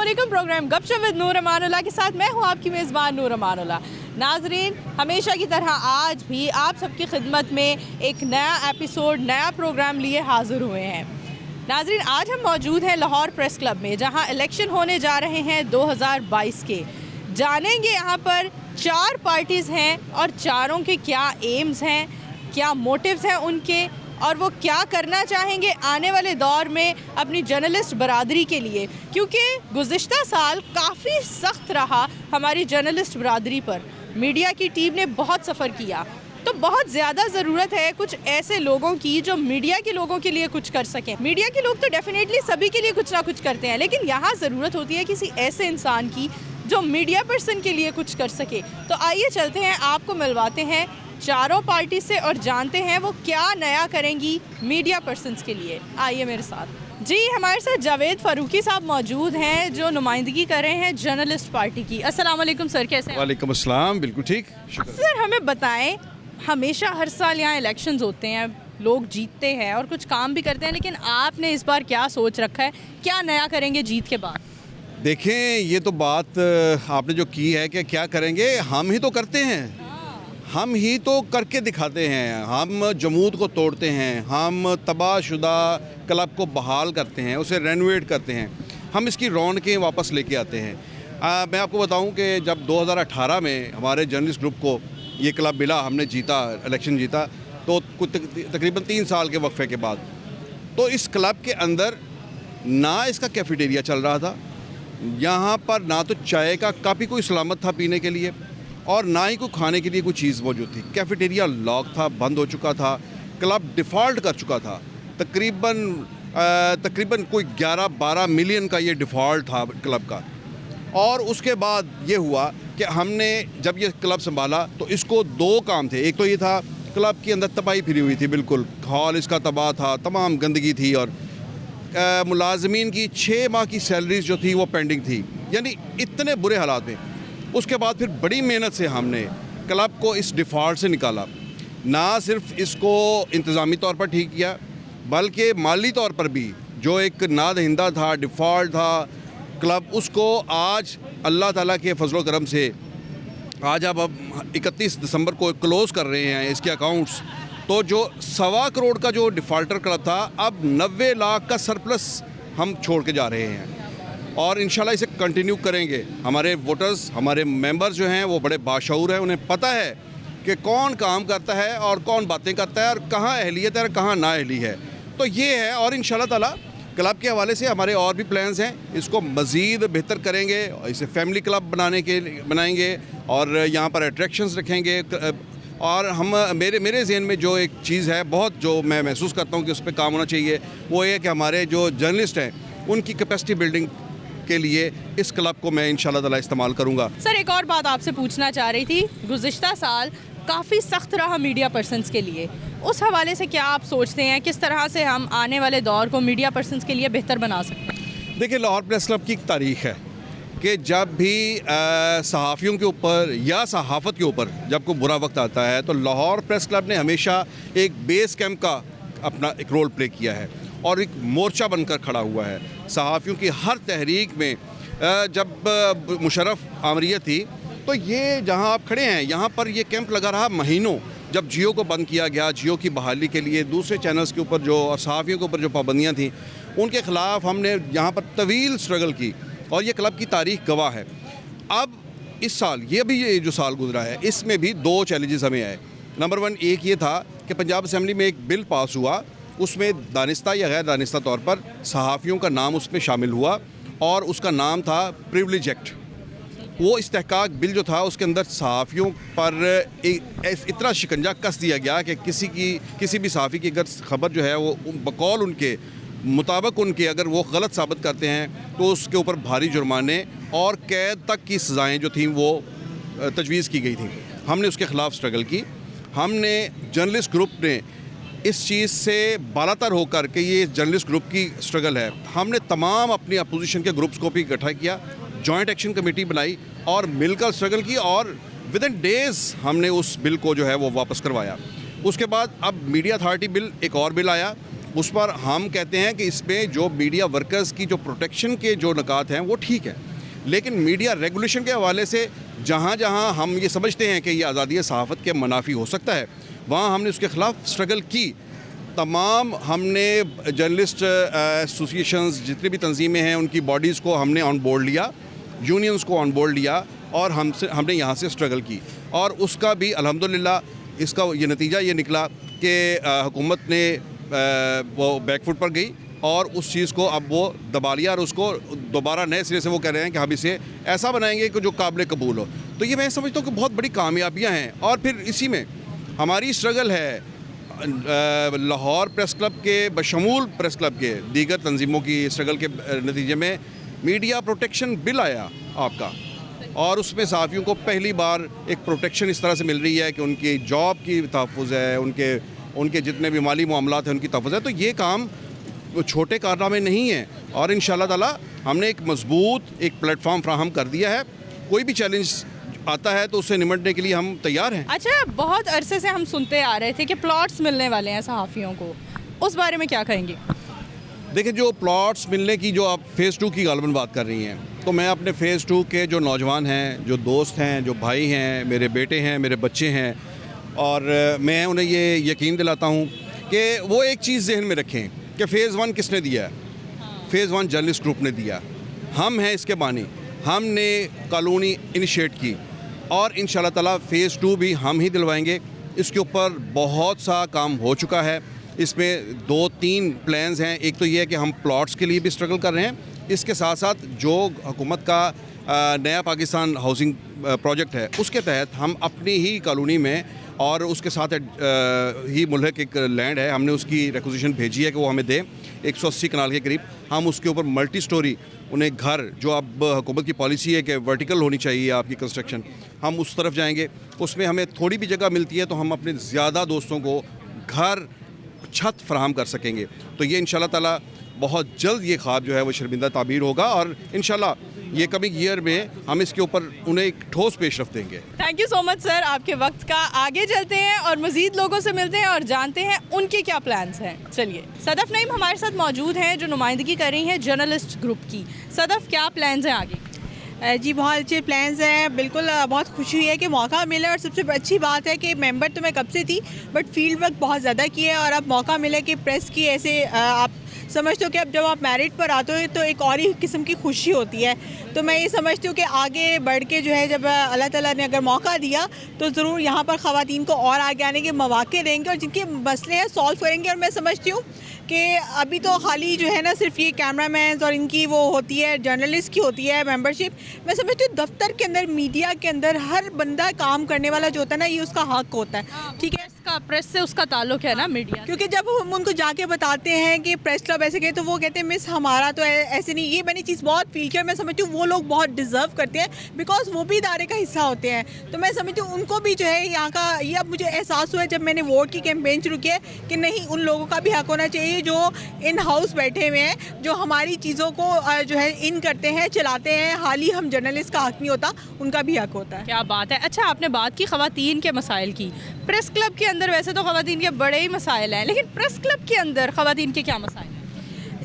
अस्सलामुअलैकुम। प्रोग्राम गपशप विद नूर अमानुल्लाह के साथ मैं हूँ आपकी मेज़बान नूर अमानुल्लाह। नाजरीन, हमेशा की तरह आज भी आप सबकी खिदमत में एक नया एपिसोड, नया प्रोग्राम लिए हाज़िर हुए हैं। नाजरीन, आज हम मौजूद हैं लाहौर प्रेस क्लब में, जहाँ इलेक्शन होने जा रहे हैं 2022 के। जानेंगे यहाँ पर 4 पार्टीज़ हैं और चारों के क्या एम्स हैं, क्या मोटिव्स हैं उनके, और वो क्या करना चाहेंगे आने वाले दौर में अपनी जर्नलिस्ट बरादरी के लिए, क्योंकि गुज़िश्ता साल काफ़ी सख्त रहा हमारी जर्नलिस्ट बरादरी पर। मीडिया की टीम ने बहुत सफ़र किया, तो बहुत ज़्यादा ज़रूरत है कुछ ऐसे लोगों की जो मीडिया के लोगों के लिए कुछ कर सकें। मीडिया के लोग तो डेफिनेटली सभी के लिए कुछ ना कुछ करते हैं, लेकिन यहाँ ज़रूरत होती है किसी ऐसे इंसान की जो मीडिया पर्सन के लिए कुछ कर सके। तो आइए चलते हैं, आपको मिलवाते हैं चारों पार्टी से और जानते हैं वो क्या नया करेंगी मीडिया पर्सन्स के लिए। आइए मेरे साथ। जी, हमारे साथ जावेद फ़ारूकी साहब मौजूद हैं जो नुमाइंदगी कर रहे हैं जर्नलिस्ट पार्टी की। अस्सलाम वालेकुम सर, कैसे हैं? वालेकुम अस्सलाम, बिल्कुल ठीक। सर, हमें बताएं, हमेशा हर साल यहाँ इलेक्शंस होते हैं, लोग जीतते हैं और कुछ काम भी करते हैं, लेकिन आपने इस बार क्या सोच रखा है, क्या नया करेंगे जीत के बाद? देखें, ये तो बात आपने जो की है कि क्या करेंगे, हम ही तो करते हैं, हम ही तो करके दिखाते हैं। हम जमूद को तोड़ते हैं, हम तबाहशुदा क्लब को बहाल करते हैं, उसे रेनोवेट करते हैं, हम इसकी रौनकें वापस लेके आते हैं। मैं आपको बताऊं कि जब 2018 में हमारे जर्नलिस्ट ग्रुप को ये क्लब मिला, हमने जीता, इलेक्शन जीता, तो तकरीबन 3 साल के वक्फे के बाद, तो इस क्लब के अंदर ना इसका कैफेटेरिया चल रहा था, यहाँ पर ना तो चाय का कप ही कोई सलामत था पीने के लिए, और ना ही कोई खाने के लिए कोई चीज़ मौजूद थी। कैफेटेरिया लॉक था, बंद हो चुका था, क्लब डिफ़ॉल्ट कर चुका था। तकरीबन कोई 11-12 मिलियन का ये डिफ़ॉल्ट था क्लब का। और उसके बाद ये हुआ कि हमने जब ये क्लब संभाला तो इसको 2 काम थे। एक तो ये था, क्लब के अंदर तबाही फिरी हुई थी, बिल्कुल हॉल इसका तबाह था, तमाम गंदगी थी, और मुलाजमीन की 6 माह की सैलरीज जो थी वो पेंडिंग थी, यानी इतने बुरे हालात में। उसके बाद फिर बड़ी मेहनत से हमने क्लब को इस डिफ़ॉल्ट से निकाला। ना सिर्फ इसको इंतज़ामी तौर पर ठीक किया, बल्कि माली तौर पर भी जो एक नादहिंदा था, डिफ़ॉल्ट था क्लब, उसको आज अल्लाह ताला के फजल करम से आज अब 31 दिसंबर को क्लोज़ कर रहे हैं इसके अकाउंट्स। तो जो 1.25 करोड़ का जो डिफ़ॉल्टर क्लब था, अब 90 लाख का सरप्लस हम छोड़ के जा रहे हैं, और इंशाल्लाह इसे कंटिन्यू करेंगे। हमारे वोटर्स, हमारे मेंबर्स जो हैं वो बड़े बाशऊर हैं, उन्हें पता है कि कौन काम करता है और कौन बातें करता है और कहाँ अहलियत है और कहाँ नाअहली है। तो ये है, और इंशाल्लाह ताला क्लब के हवाले से हमारे और भी प्लान्स हैं, इसको मज़ीद बेहतर करेंगे, इसे फैमिली क्लब बनाएंगे और यहाँ पर अट्रैक्शंस रखेंगे। और हम मेरे ज़हन में जो एक चीज़ है बहुत, जो मैं महसूस करता हूँ कि उस पर काम होना चाहिए, वो ये कि हमारे जो जर्नलिस्ट हैं उनकी कैपेसिटी बिल्डिंग के लिए इस क्लब को मैं इंशाल्लाह ताला इस्तेमाल करूंगा। सर, एक और बात आपसे पूछना चाह रही थी, गुज़िश्ता साल काफ़ी सख्त रहा मीडिया पर्सन्स के लिए, उस हवाले से क्या आप सोचते हैं, किस तरह से हम आने वाले दौर को मीडिया पर्सन्स के लिए बेहतर बना सकते हैं? देखिए, लाहौर प्रेस क्लब की एक तारीख़ है कि जब भी सहाफ़ियों के ऊपर या सहाफ़त के ऊपर जब कोई बुरा वक्त आता है, तो लाहौर प्रेस क्लब ने हमेशा एक बेस कैंप का अपना एक रोल प्ले किया है और एक मोर्चा बनकर खड़ा हुआ है। सहाफ़ियों की हर तहरीक में जब मुशर्रफ आमरीत थी, तो ये जहां आप खड़े हैं, यहाँ पर ये कैंप लगा रहा महीनों। जब जियो को बंद किया गया, जियो की बहाली के लिए दूसरे चैनल्स के ऊपर जो, और सहाफ़ियों के ऊपर जो पाबंदियाँ थीं, उनके ख़िलाफ़ हमने यहाँ पर तवील स्ट्रगल की, और ये क्लब की तारीख़ गवाह है। अब इस साल, ये जो साल गुजरा है, इसमें भी 2 चैलेंजेस हमें आए। नंबर 1 एक ये था कि पंजाब असम्बली में एक बिल पास हुआ, उसमें दानिस्ता या गैर दानिस्ता तौर पर सहाफ़ियों का नाम उसमें शामिल हुआ, और उसका नाम था प्रिविलेज एक्ट। वो इस्तेहकाक बिल जो था, उसके अंदर सहाफ़ियों पर इतना शिकंजा कस दिया गया कि किसी भी सहाफ़ी की अगर ख़बर जो है वो बकौल उनके मुताबिक उनके अगर वो गलत साबित करते हैं, तो उसके ऊपर भारी जुर्माने और कैद तक की सज़ाएँ जो थीं वो तजवीज़ की गई थी। हमने उसके ख़िलाफ़ स्ट्रगल की। हमने जर्नलिस्ट ग्रुप ने इस चीज़ से बालातर होकर के, ये जर्नलिस्ट ग्रुप की स्ट्रगल है, हमने तमाम अपनी अपोजिशन के ग्रुप्स को भी इकट्ठा किया, जॉइंट एक्शन कमेटी बनाई और मिलकर स्ट्रगल की, और विद इन डेज़ हमने उस बिल को जो है वो वापस करवाया। उसके बाद अब मीडिया अथॉरिटी बिल, एक और बिल आया, उस पर हम कहते हैं कि इसमें जो मीडिया वर्कर्स की जो प्रोटेक्शन के जो निकात हैं वो ठीक है, लेकिन मीडिया रेगुलेशन के हवाले से जहाँ जहाँ हम ये समझते हैं कि ये आज़ादी सहाफ़त के मुनाफी हो सकता है, वहाँ हमने उसके ख़िलाफ़ स्ट्रगल की। तमाम हमने जर्नलिस्ट एसोसिएशंस जितनी भी तंजीमें हैं उनकी बॉडीज़ को हमने ऑन बोर्ड लिया, यूनियंस को ऑन बोर्ड लिया और हमने यहाँ से स्ट्रगल की और उसका भी अल्हम्दुलिल्लाह इसका ये नतीजा ये निकला कि हुकूमत ने वो बैकफुट पर गई और उस चीज़ को अब वो दबा लिया और उसको दोबारा नए सिरे से वो कह रहे हैं कि हम इसे ऐसा बनाएंगे कि जो काबिल कबूल हो। तो ये मैं समझता हूँ कि बहुत बड़ी कामयाबियाँ हैं। और फिर इसी में हमारी स्ट्रगल है लाहौर प्रेस क्लब के बशमूल प्रेस क्लब के दीगर तंजीमों की स्ट्रगल के नतीजे में मीडिया प्रोटेक्शन बिल आया आपका, और उसमें सहाफ़ियों को पहली बार एक प्रोटेक्शन इस तरह से मिल रही है कि उनकी जॉब की तहफ़्फ़ुज़ है, उनके जितने भी माली मामलात हैं उनकी तहफ़्फ़ुज़ है। तो ये काम छोटे कारनामे नहीं हैं और इंशाअल्लाह ताला हमने एक मज़बूत एक प्लेटफॉर्म फ्राहम कर दिया है। कोई भी चैलेंज आता है तो उससे निपटने के लिए हम तैयार हैं। अच्छा, बहुत अरसे से हम सुनते आ रहे थे कि प्लॉट्स मिलने वाले हैं सहाफ़ियों को, उस बारे में क्या कहेंगे? देखिए, जो प्लॉट्स मिलने की जो आप फ़ेज़ 2 की गालबन बात कर रही हैं, तो मैं अपने फ़ेज़ 2 के जो नौजवान हैं, जो दोस्त हैं, जो भाई हैं, मेरे बेटे हैं, मेरे बच्चे हैं, और मैं उन्हें ये यकीन दिलाता हूँ कि वो एक चीज़ ज़हन में रखें कि फ़ेज़ 1 किसने दिया है? फ़ेज़ 1 जर्नलिस्ट ग्रुप ने दिया। हम हैं इसके बानी, हमने कॉलोनी इनिशिएट की और इंशाअल्लाह ताला फ़ेज़ 2 भी हम ही दिलवाएंगे। इसके ऊपर बहुत सा काम हो चुका है। इसमें 2-3 प्लान्स हैं। एक तो ये है कि हम प्लॉट्स के लिए भी स्ट्रगल कर रहे हैं, इसके साथ साथ जो हुकूमत का नया पाकिस्तान हाउसिंग प्रोजेक्ट है उसके तहत हम अपनी ही कॉलोनी में और उसके साथ ही मुल्क एक लैंड है, हमने उसकी रिक्वेजिशन भेजी है कि वो हमें दें 180 कनाल के करीब। हम उसके ऊपर मल्टी स्टोरी उन्हें घर, जो अब हुकूमत की पॉलिसी है कि वर्टिकल होनी चाहिए आपकी कंस्ट्रक्शन, हम उस तरफ जाएंगे। उसमें हमें थोड़ी भी जगह मिलती है तो हम अपने ज़्यादा दोस्तों को घर छत फराहम कर सकेंगे। तो ये इंशाल्लाह ताला बहुत जल्द ये ख्वाब जो है वो शर्मिंदा ताबीर होगा और इंशाल्लाह ये कमिंग ईयर में हम इसके ऊपर उन्हें एक ठोस पेशरफ देंगे। Thank you so much sir आपके वक्त का। आगे चलते हैं और मज़ीद लोगों से मिलते हैं और जानते हैं उनके क्या प्लान्स हैं। चलिए, सदफ़ नईम हमारे साथ मौजूद हैं जो नुमाइंदगी कर रही हैं जर्नलिस्ट ग्रुप की। सदफ़, क्या प्लान्स हैं आगे? जी, बहुत अच्छे प्लान्स हैं। बिल्कुल बहुत खुशी हुई है कि मौका मिला और सबसे अच्छी बात है कि मेंबर तो मैं कब से थी बट फील्ड वर्क बहुत ज़्यादा किया है और अब मौका मिला कि प्रेस की ऐसे आप समझते हो कि अब जब आप मेरिट पर आते हो तो एक और ही किस्म की खुशी होती है। तो मैं ये समझती हूँ कि आगे बढ़ के जो है जब अल्लाह ताला ने अगर मौका दिया तो ज़रूर यहाँ पर ख़वातीन को और आगे आने के मौके देंगे और जिनके मसले हैं सॉल्व करेंगे। और मैं समझती हूँ कि अभी तो खाली जो है ना सिर्फ ये कैमरामैन और इनकी वो होती है, जर्नलिस्ट की होती है मेंबरशिप। मैं समझती हूँ दफ्तर के अंदर, मीडिया के अंदर हर बंदा काम करने वाला जो होता है ना, ये उसका हक होता है। ठीक है, प्रेस से उसका ताल्लुक है ना मीडिया, क्योंकि जब हम उनको जाके बताते हैं कि प्रेस क्लब ऐसे गए तो वो कहते हैं मिस हमारा तो ऐसे नहीं। ये मैंने चीज़ बहुत फील किया। मैं समझती हूँ वो लोग बहुत डिज़र्व करते हैं बिकॉज वो भी इदारे का हिस्सा होते हैं। तो मैं समझती हूँ उनको भी जो है यहाँ का, ये अब मुझे एहसास हुआ जब मैंने वोट की कैंपेन शुरू की है कि नहीं, उन लोगों का भी हक होना चाहिए जो इन हाउस बैठे हुए हैं, जो हमारी चीज़ों को जो है इन करते हैं, चलाते हैं। हाल ही हम जर्नलिस्ट का हक नहीं होता, उनका भी हक होता है। क्या बात है। अच्छा, आपने बात की ख़वातीन के मसाइल की। प्रेस क्लब के अंदर वैसे तो ख़वातीन के बड़े ही मसाइल हैं, लेकिन प्रेस क्लब के अंदर ख़वातीन के क्या मसाइल हैं?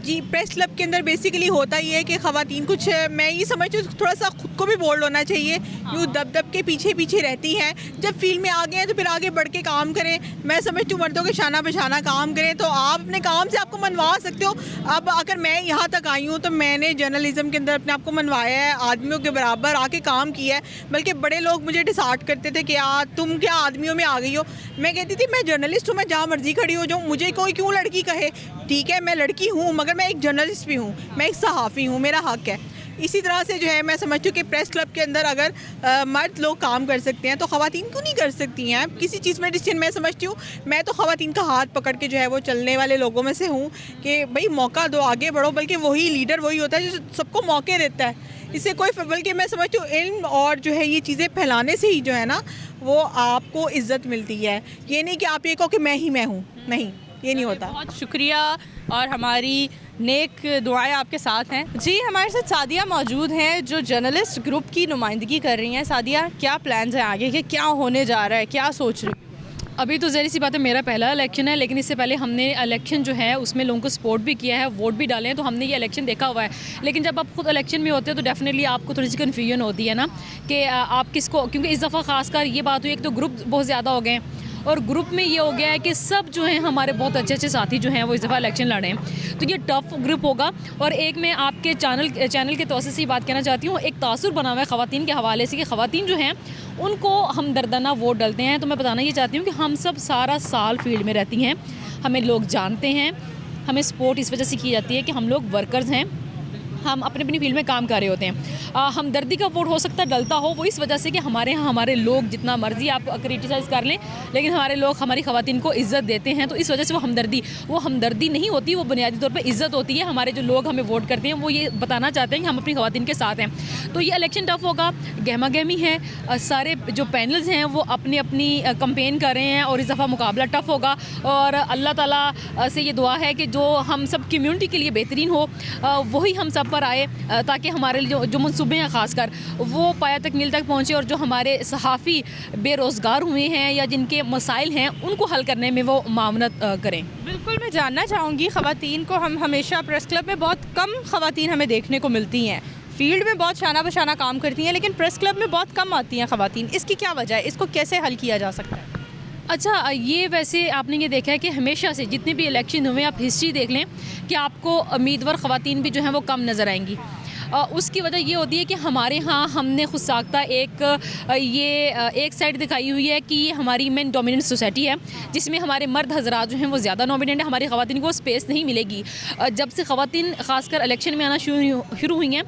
जी, प्रेस क्लब के अंदर बेसिकली होता ही है कि ख़वातीन कुछ, मैं ये समझती हूँ थोड़ा सा खुद को भी बोल्ड होना चाहिए। यूँ दब के पीछे रहती हैं, जब फील्ड में आ गए हैं तो फिर आगे बढ़ के काम करें। मैं समझती हूँ मर्दों के शाना बशाना काम करें तो आप अपने काम से आपको मनवा सकते हो। अब अगर मैं यहाँ तक आई हूँ तो मैंने जर्नलिज्म के अंदर अपने आप को मनवाया है, आदमियों के बराबर आके काम किया है। बल्कि बड़े लोग मुझे डिसार्ट करते थे कि यार तुम क्या आदमियों में आ गई हो। मैं कहती थी मैं जर्नलिस्ट हूँ, मैं जहाँ मर्जी खड़ी हो जाऊँ, मुझे कोई क्यों लड़की कहे। ठीक है, मैं लड़की हूँ मगर मैं एक जर्नलिस्ट भी हूँ, मैं एक सहाफ़ी हूँ, मेरा हक है। इसी तरह से जो है मैं समझती हूँ कि प्रेस क्लब के अंदर अगर मर्द लोग काम कर सकते हैं तो ख़वातीन क्यों नहीं कर सकती हैं किसी चीज़ में डिसीजन। मैं समझती हूँ, मैं तो ख़वातीन का हाथ पकड़ के जो है वो चलने वाले लोगों में से हूँ कि भाई मौका दो, आगे बढ़ो। बल्कि वही लीडर वही होता है जो सबको मौके देता है। इससे कोई, बल्कि मैं समझती हूँ इल्म और जो है ये चीज़ें फैलाने से ही जो है ना वो आपको इज़्ज़त मिलती है। ये नहीं कि आप ये कहो कि मैं ही मैं हूँ, नहीं, ये नहीं होता। बहुत शुक्रिया और हमारी नेक दुआएं आपके साथ हैं। जी, हमारे साथ सादिया मौजूद हैं जो जर्नलिस्ट ग्रुप की नुमाइंदगी कर रही हैं। सादिया, क्या प्लान्स हैं आगे के, क्या होने जा रहा है, क्या सोच रही हैं? अभी तो ज़ाहिर सी बात है मेरा पहला इलेक्शन है, लेकिन इससे पहले हमने इलेक्शन जो है उसमें लोगों को सपोर्ट भी किया है, वोट भी डाले हैं, तो हमने ये इलेक्शन देखा हुआ है। लेकिन जब आप खुद इलेक्शन में होते हो तो डेफिनेटली आपको थोड़ी सी कन्फ्यूजन होती है ना कि आप किसको, क्योंकि इस दफ़ा खासकर ये बात हुई, एक तो ग्रुप बहुत ज़्यादा हो गए हैं और ग्रुप में ये हो गया है कि सब जो हैं हमारे बहुत अच्छे अच्छे साथी जो हैं वो इस दफ़ा इलेक्शन लड़े हैं, तो ये टफ ग्रुप होगा। और एक मैं आपके चैनल के तौर से बात कहना चाहती हूँ, एक तासुर बना हुआ है ख़वातीन के हवाले से कि ख़वातीन जो हैं उनको हम दर्दाना वोट डालते हैं। तो मैं बताना ये चाहती हूँ कि हम सब सारा साल फील्ड में रहती हैं, हमें लोग जानते हैं, हमें सपोर्ट इस वजह से की जाती है कि हम लोग वर्कर्स हैं, हम अपनी अपनी फील्ड में काम कर रहे होते हैं। हमदर्दी का वोट हो सकता है डलता हो, वो इस वजह से कि हमारे यहाँ हमारे लोग जितना मर्जी आप क्रिटिसाइज़ कर लें, लेकिन हमारे लोग हमारी ख़वातीन को इज़्ज़त देते हैं, तो इस वजह से वो हमदर्दी नहीं होती, वो बुनियादी तौर पर इज़्ज़त होती है। हमारे जो लोग हमें वोट करते हैं वो ये बताना चाहते हैं कि हम अपनी ख़वातीन के साथ हैं। तो ये इलेक्शन टफ होगा, गहमा गहमी है, सारे जो पैनल्स हैं वो अपनी अपनी कंपेन कर रहे हैं और इस दफ़ा मुकाबला टफ होगा। और अल्लाह ताला से ये दुआ है कि जो हम सब कम्यूनिटी के लिए बेहतरीन हो वही हम सब पर आए, ताकि हमारे जो मनसूबे हैं ख़ासकर वो पाया तकमील तक पहुँचे और जो हमारे सहाफ़ी बेरोज़गार हुए हैं या जिनके मसाइल हैं उनको हल करने में वो मामनत करें। बिल्कुल, मैं जानना चाहूँगी, ख़वातीन को हम हमेशा प्रेस क्लब में बहुत कम ख़वातीन हमें देखने को मिलती हैं, फील्ड में बहुत शाना बशाना काम करती हैं, लेकिन प्रेस क्लब में बहुत कम आती हैं ख़वातीन। इसकी क्या वजह है? इसको कैसे हल किया जा सकता है? अच्छा, ये वैसे आपने ये देखा है कि हमेशा से जितने भी इलेक्शन हुए आप हिस्ट्री देख लें कि आपको उम्मीदवार ख़वातीन भी जो हैं वो कम नज़र आएंगी। उसकी वजह ये होती है कि हमारे यहाँ हमने खुद साख्ता एक साइड दिखाई हुई है कि ये हमारी मेन डोमिनेंट सोसाइटी है, जिसमें हमारे मर्द हजरात जो हैं वो ज़्यादा डोमिनेंट है, हमारी ख़वातीन को स्पेस नहीं मिलेगी। जब से ख़वातीन ख़ासकर इलेक्शन में आना शुरू हुई हैं,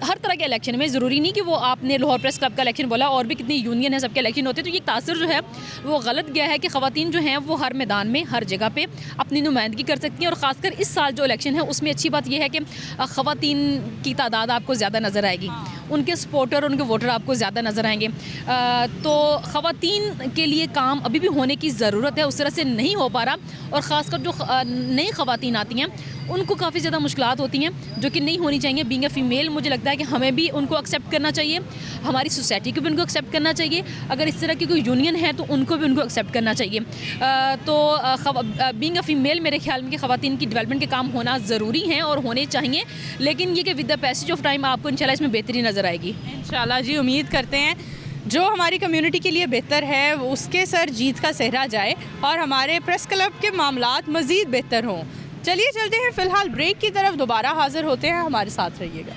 हर तरह के इलेक्शन में, ज़रूरी नहीं कि वो आपने लाहौर प्रेस क्लब का इलेक्शन बोला, और भी कितनी यूनियन है, सबके इलेक्शन होते हैं, तो ये तासर जो है वो गलत गया है कि ख़वातीन जो हैं वो हर मैदान में हर जगह पर अपनी नुमाइंदगी कर सकती हैं। और ख़ासकर इस साल जो इलेक्शन है उसमें अच्छी बात यह है कि ख़वातीन की तादाद आपको ज़्यादा नज़र आएगी, उनके सपोर्टर, उनके वोटर आपको ज़्यादा नज़र आएंगे। तो ख़वातीन के लिए काम अभी भी होने की ज़रूरत है, उस तरह से नहीं हो पा रहा। और ख़ासकर जो नई ख़वातीन आती हैं उनको काफ़ी ज़्यादा मुश्किलात होती हैं, जो कि नहीं होनी चाहिए। बीइंग अ फ़ीमेल मुझे लगता है कि हमें भी उनको एक्सेप्ट करना चाहिए, हमारी सोसाइटी को भी उनको एक्सेप्ट करना चाहिए। अगर इस तरह की कोई यूनियन है तो उनको भी उनको एक्सेप्ट करना चाहिए। तो बीइंग अ फ़ीमेल मेरे ख्याल में कि ख़वातीन की डेवलपमेंट के काम होना ज़रूरी हैं और होने चाहिए, लेकिन ये कि with the passage of time आपको इंशाल्लाह इसमें बेहतरी नज़र आएगी। इंशाल्लाह जी, उम्मीद करते हैं जो हमारी कम्युनिटी के लिए बेहतर है उसके सर जीत का सेहरा जाए और हमारे प्रेस क्लब के मामलात मज़ीद बेहतर हों। चलिए चलते हैं, फ़िलहाल ब्रेक की तरफ, दोबारा हाज़िर होते हैं, हमारे साथ रहिएगा।